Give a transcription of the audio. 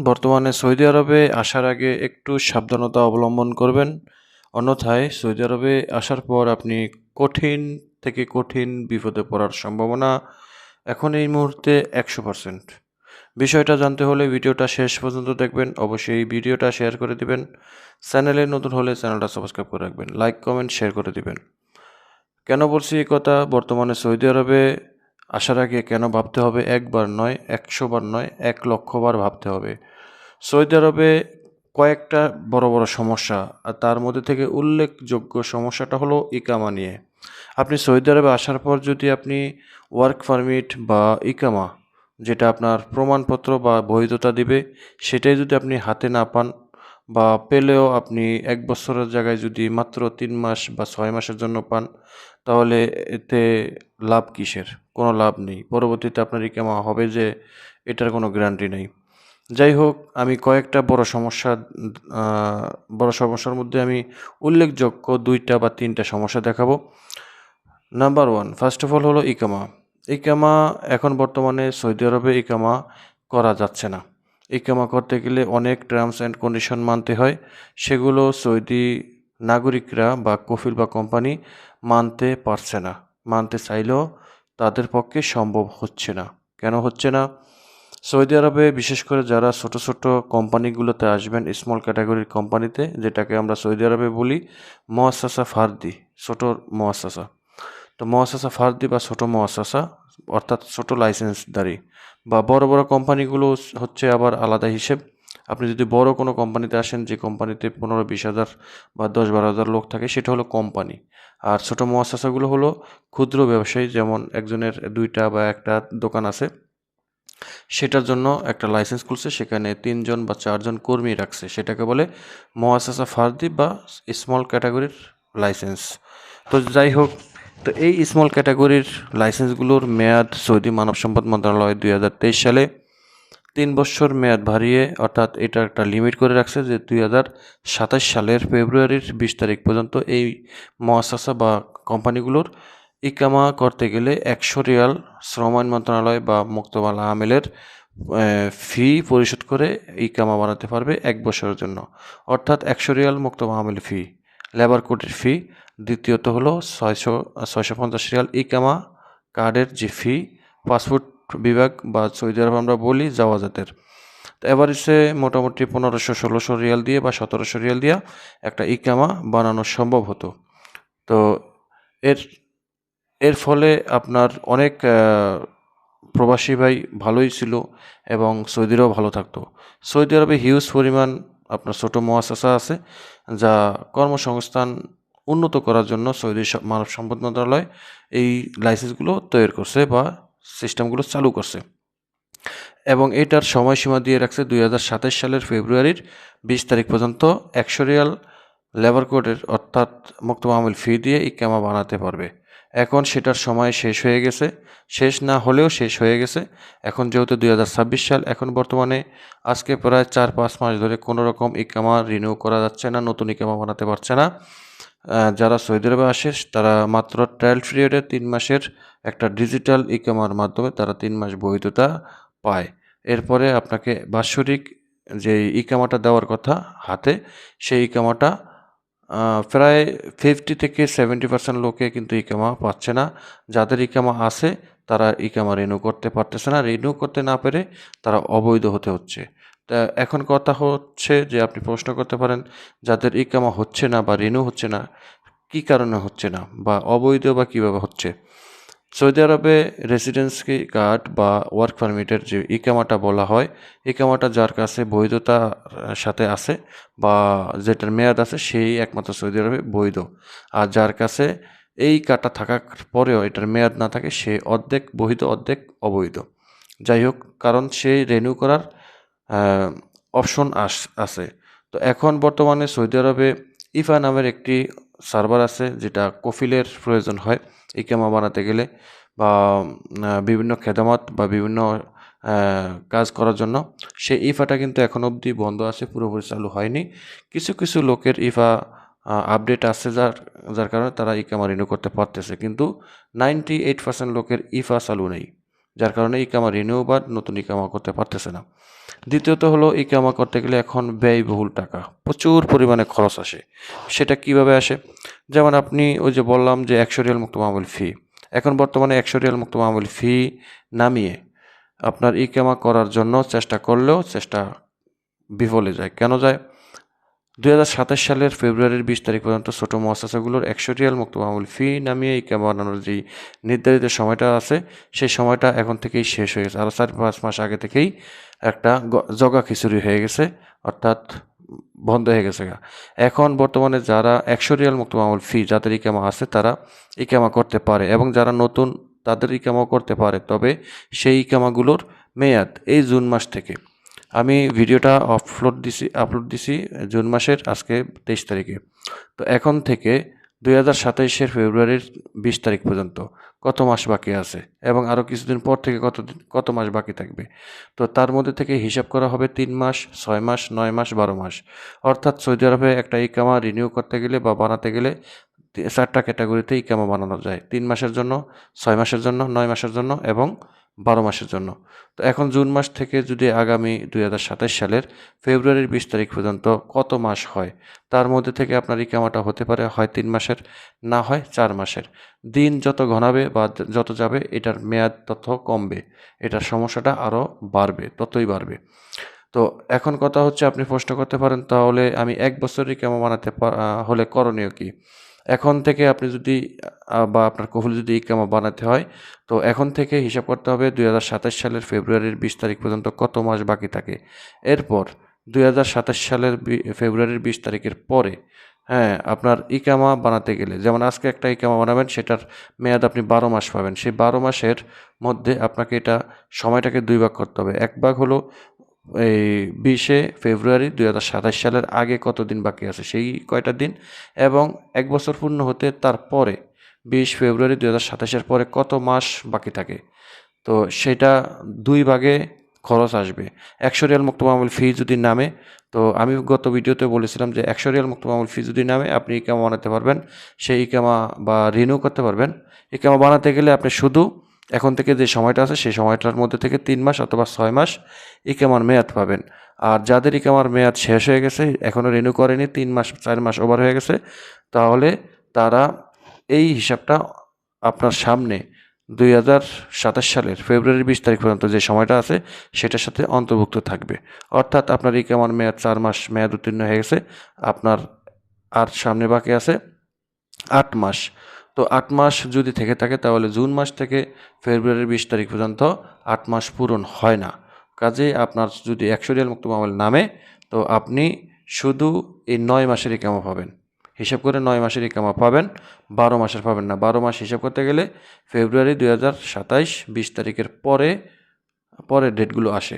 বর্তমানে সৌদি আরবে আসার আগে একটু সাবধানতা অবলম্বন করবেন, অন্যথায় সৌদি আরবে আসার পর আপনি কঠিন থেকে কঠিন বিপদে পড়ার সম্ভাবনা এখন এই মুহূর্তে 100%। বিষয়টা জানতে হলে ভিডিওটা শেষ পর্যন্ত দেখবেন, অবশ্যই ভিডিওটা শেয়ার করে দিবেন, চ্যানেলে নতুন হলে চ্যানেলটা সাবস্ক্রাইব করে রাখবেন, লাইক কমেন্ট শেয়ার করে দিবেন। কেন বলছি এই কথা? বর্তমানে সৌদি আরবে আসার আগে কেন ভাবতে হবে? একবার নয়, 100 বার নয়, 1,00,000 বার ভাবতে হবে। সৌদি আরবে কয়েকটা বড় বড় সমস্যা, আর তার মধ্যে থেকে উল্লেখযোগ্য সমস্যাটা হলো ইকামা নিয়ে। আপনি সৌদি আরবে আসার পর যদি আপনি ওয়ার্ক পারমিট বা ইকামা, যেটা আপনার প্রমাণপত্র বা বৈধতা দিবে, সেটাই যদি আপনি হাতে না পান বা পেলেও আপনি 1 বছরের জায়গায় যদি মাত্র 3 মাস বা 6 মাসের জন্য পান, তাহলে এতে লাভ কিসের? কোনো লাভ নেই। পরবর্তীতে আপনার ইকামা হবে যে, এটার কোনো গ্যারান্টি নেই। যাই হোক, আমি কয়েকটা বড় সমস্যার মধ্যে আমি উল্লেখযোগ্য 2টা বা 3টা সমস্যা দেখাবো। নাম্বার 1, ফার্স্ট অফ অল হলো ইকামা। ইকামা এখন বর্তমানে সৌদি আরবে ইকামা করা যাচ্ছে না। ইকামা করতে গেলে অনেক টার্মস অ্যান্ড কন্ডিশন মানতে হয়। সেগুলো সৌদি নাগরিকরা বা কফিল বা কোম্পানি মানতে পারছে না। মানতে চাইলেও তাদের পক্ষে সম্ভব হচ্ছে না। কেন হচ্ছে না? সৌদি আরবে বিশেষ করে যারা ছোট ছোট কোম্পানিগুলোতে আসবেন, স্মল ক্যাটাগরির কোম্পানিতে, যেটাকে আমরা সৌদি আরবে বলি মুআসসাসা ফার্দি, ছোট মুআসসাসা। তো মুআসসাসা ফার্দি বা ছোট মুআসসাসা, অর্থাৎ ছোট লাইসেন্সধারী। বা বড় বড় কোম্পানিগুলো হচ্ছে আবার আলাদা হিসেব। আপনি যদি বড় কোনো কোম্পানিতে আসেন, যে কোম্পানিতে 15-20 হাজার বা 10-12 হাজার লোক থাকে, সেটা হলো কোম্পানি। আর ছোট মুআসসাসাগুলো হলো ক্ষুদ্র ব্যবসায়ী, যেমন একজনের 2টা বা 1টা দোকান আছে, সেটার জন্য একটা লাইসেন্স খুলছে, সেখানে 3 জন বা 4 জন কর্মী রাখছে, সেটাকে বলে মুআসসাসা ফার্দি বা স্মল ক্যাটাগরির লাইসেন্স। তো যাই হোক, তো এই স্মল ক্যাটাগরির লাইসেন্সগুলোর মেয়াদ সৌদি মানব সম্পদ মন্ত্রণালয় 2023 সালে 3 বছর মেয়াদ বাড়িয়ে, অর্থাৎ এটা একটা লিমিট করে রাখছে যে 2027 সালের ফেব্রুয়ারির 20 তারিখ পর্যন্ত এই মুআসসাসা বা কোম্পানিগুলোর ইকামা করতে গেলে 100 রিয়াল শ্রম আইন মন্ত্রণালয় বা মুক্তমাল আমেলের ফি পরিশোধ করে ইকামা বানাতে পারবে 1 বছরের জন্য। অর্থাৎ 100 রিয়াল মুক্তমাল আমেল ফি, লেবার কোডের ফি। দ্বিতীয়ত হলো 650 রিয়াল ইকামা কার্ডের যে ফি, পাসপোর্ট বিভাগ বা সৌদি আরব আমরা বলি জাওয়াজাতের। তো এভারেজে মোটামুটি 1500-1600 রিয়াল দিয়ে বা 1700 রিয়াল দিয়ে একটা ইকামা বানানো সম্ভব হতো। তো এর এর ফলে আপনার অনেক প্রবাসী ভাই ভালোই ছিল এবং সৌদিরাও ভালো থাকতো। সৌদি আরবে হিউজ পরিমাণ আপনার ছোট মুআসসাসা আছে, যা কর্মসংস্থান উন্নত করার জন্য সৌদি মানব সম্পদ মন্ত্রণালয় এই লাইসেন্সগুলো তৈরি করছে বা সিস্টেমগুলো চালু করছে। এবং এটার সময়সীমা দিয়ে রাখছে 2027 সালের ফেব্রুয়ারির 20 তারিখ পর্যন্ত 100 রিয়াল লেবার কোডের, অর্থাৎ মুক্ত মামুল ফি দিয়ে ইকামা বানাতে পারবে। এখন সেটার সময় শেষ হয়ে গেছে, শেষ না হলেও শেষ হয়ে গেছে। এখন যেহেতু 2026 সাল, এখন বর্তমানে আজকে প্রায় 4-5 মাস ধরে কোনো রকম ইকামা রিনিউ করা যাচ্ছে না, নতুন ইকামা বানাতে পারছে না। যারা সৌদি আরবে আসে তারা মাত্র ট্রায়াল পিরিয়ডে 3 মাসের একটা ডিজিটাল ইকামার মাধ্যমে তারা 3 মাস বৈধতা পায়। এরপরে আপনাকে বাৎসরিক যে ইকামাটা দেওয়ার কথা হাতে, সেই ইকামাটা প্রায় 50-70% লোকে কিন্তু ইকামা পাচ্ছে না। যাদের ইকামা আছে তারা ইকামা রিনিউ করতে পারতেছে না। রিনিউ করতে না পেরে তারা অবৈধ হতে হচ্ছে। তা এখন কথা হচ্ছে যে, আপনি প্রশ্ন করতে পারেন, যাদের ইকামা হচ্ছে না বা রিনিউ হচ্ছে না, কী কারণে হচ্ছে না বা অবৈধ বা কীভাবে হচ্ছে? সৌদি আরবে রেসিডেন্সি কার্ড বা ওয়ার্ক পারমিটের যে ইকামাটা বলা হয়, ইকামাটা যার কাছে বৈধতার সাথে আছে বা যেটার মেয়াদ আছে, সেই একমাত্র সৌদি আরবে বৈধ। আর যার কাছে এই কার্ডটা থাকার পরেও এটার মেয়াদ না থাকে, সে অর্ধেক বৈধ অর্ধেক অবৈধ। যাই হোক, কারণ সে রিনিউ করার অপশন আছে। তো এখন বর্তমানে সৌদি আরবে ইফা নামের একটি সার্ভার আছে, যেটা কফিলের প্রয়োজন হয় ইকামা বানাতে গেলে বা বিভিন্ন খেদমত বা বিভিন্ন কাজ করার জন্য। সেই ইফাটা কিন্তু এখন অবধি বন্ধ আছে, পুরোপুরি চালু হয়নি। কিছু কিছু লোকের ইফা আপডেট আছে, যার যার কারণে তারা ইকামা রিনিউ করতে পারতেছে, কিন্তু 98% লোকের ইফা চালু নেই। যার কারণে ইকামা রিনিউ বা নতুন ইকামা করতে পারতেছে না। দ্বিতীয়ত হলো ইকামা করতে গেলে এখন ব্যয়বহুল টাকা, প্রচুর পরিমাণে খরচ আসে। সেটা কিভাবে আসে? যেমন আপনি ওই যে বললাম যে 100 রিয়াল মুক্ত মামুল ফি, এখন বর্তমানে 100 রিয়াল মুক্ত মামুল ফি নামিয়ে আপনার ইকামা করার জন্য চেষ্টা করলেও চেষ্টা বিফলে যায়। কেন যায়? 2027 সালের ফেব্রুয়ারির 20 তারিখ পর্যন্ত ছোট মুআসসাসাগুলোর 100 রিয়াল মুক্ত মামুল ফি নামিয়ে ইকামা বানানোর যেই নির্ধারিত সময়টা আছে, সেই সময়টা এখন থেকেই শেষ হয়ে গেছে। আরও 4-5 মাস আগে থেকেই একটা জগা খিচুড়ি হয়ে গেছে, অর্থাৎ বন্ধ হয়ে গেছে। এখন বর্তমানে যারা 100 রিয়াল মুক্ত মামুল ফি যাদের ইকামা আছে তারা ইকামা করতে পারে, এবং যারা নতুন তাদের ইকামাও করতে পারে। তবে সেই ইকামাগুলোর মেয়াদ এই জুন মাস থেকে। আমি ভিডিওটা আপলোড দিছি জুন মাসের আজকে 23 তারিখে। তো এখন থেকে 2027-এর ফেব্রুয়ারির 20 তারিখ পর্যন্ত কত মাস বাকি আছে, এবং আরও কিছুদিন পর থেকে কত মাস বাকি থাকবে। তো তার মধ্যে থেকে হিসাব করা হবে 3 মাস, 6 মাস, 9 মাস, 12 মাস। অর্থাৎ সৌদি আরবে একটা ইকামা রিনিউ করতে গেলে বা বানাতে গেলে 4টা ক্যাটাগরিতে ইকামা বানানো যায়: 3 মাসের জন্য, 6 মাসের জন্য, 9 মাসের জন্য এবং 12 মাসের জন্য। তো এখন জুন মাস থেকে যদি আগামী 2027 সালের ফেব্রুয়ারির 20 তারিখ পর্যন্ত কত মাস হয়, তার মধ্যে থেকে আপনার ইকামাটা হতে পারে হয় 3 মাসের, না হয় 4 মাসের। দিন যত ঘনাবে বা যত যাবে এটার মেয়াদ তত কমবে, এটার সমস্যাটা আরও বাড়বে, ততই বাড়বে। তো এখন কথা হচ্ছে, আপনি প্রশ্ন করতে পারেন তাহলে আমি 1 বছরের ইকামা বানাতে হলে করণীয় কি? এখন থেকে আপনি যদি বা আপনার কফিল যদি ইকামা বানাতে হয়, তো এখন থেকে হিসাব করতে হবে 2027 সালের ফেব্রুয়ারির 20 তারিখ পর্যন্ত কত মাস বাকি থাকে। এরপর 2027 সালের ফেব্রুয়ারির 20 তারিখের পরে, হ্যাঁ, আপনার ইকামা বানাতে গেলে, যেমন আজকে একটা ইকামা বানাবেন, সেটার মেয়াদ আপনি 12 মাস পাবেন। সেই 12 মাসের মধ্যে আপনাকে এটা সময়টাকে 2 ভাগ করতে হবে। এক ভাগ হলো এই 20শে ফেব্রুয়ারি 2027 সালের আগে কত দিন বাকি আছে সেই কয়টা দিন, এবং 1 বছর পূর্ণ হতে তারপরে 20 ফেব্রুয়ারি 2027-এর পরে কত মাস বাকি থাকে। তো সেটা 2 ভাগে খরচ আসবে। 100 রিয়াল মুক্ত মামুল ফি যদি নামে, তো আমি গত ভিডিওতে বলেছিলাম যে 100 রিয়াল মুক্ত মামুল ফি যদি নামে আপনি ইকামা বানাতে পারবেন, সেই ইকামা বা রিনিউ করতে পারবেন। ইকামা বানাতে গেলে আপনি শুধু এখন থেকে যে সময়টা আছে সেই সময়টার মধ্যে থেকে 3 মাস অথবা 6 মাস ইকামার মেয়াদ পাবেন। আর যাদের ইকামার মেয়াদ শেষ হয়ে গেছে, এখনও রিনিউ করেনি, 3 মাস 4 মাস ওভার হয়ে গেছে, তাহলে তারা এই হিসাবটা আপনার সামনে 2027 সালের ফেব্রুয়ারির 20 তারিখ পর্যন্ত যে সময়টা আছে সেটার সাথে অন্তর্ভুক্ত থাকবে। অর্থাৎ আপনার ইকামার মেয়াদ 4 মাস মেয়াদ উত্তীর্ণ হয়ে গেছে, আপনার আর সামনে বাকি আছে 8 মাস। তো 8 মাস যদি থেকে থাকে তাহলে জুন মাস থেকে ফেব্রুয়ারির 20 তারিখ পর্যন্ত 8 মাস পূরণ হয় না। কাজেই আপনার যদি 100 রিয়াল মুক্ত মামুল নামে, তো আপনি শুধু এই 9 মাসের ইকামা পাবেন। হিসাব করে 9 মাসের ইকামা পাবেন, 12 মাসের পাবেন না। 12 মাস হিসাব করতে গেলে ফেব্রুয়ারি 2027 20 তারিখের পরের ডেটগুলো আসে।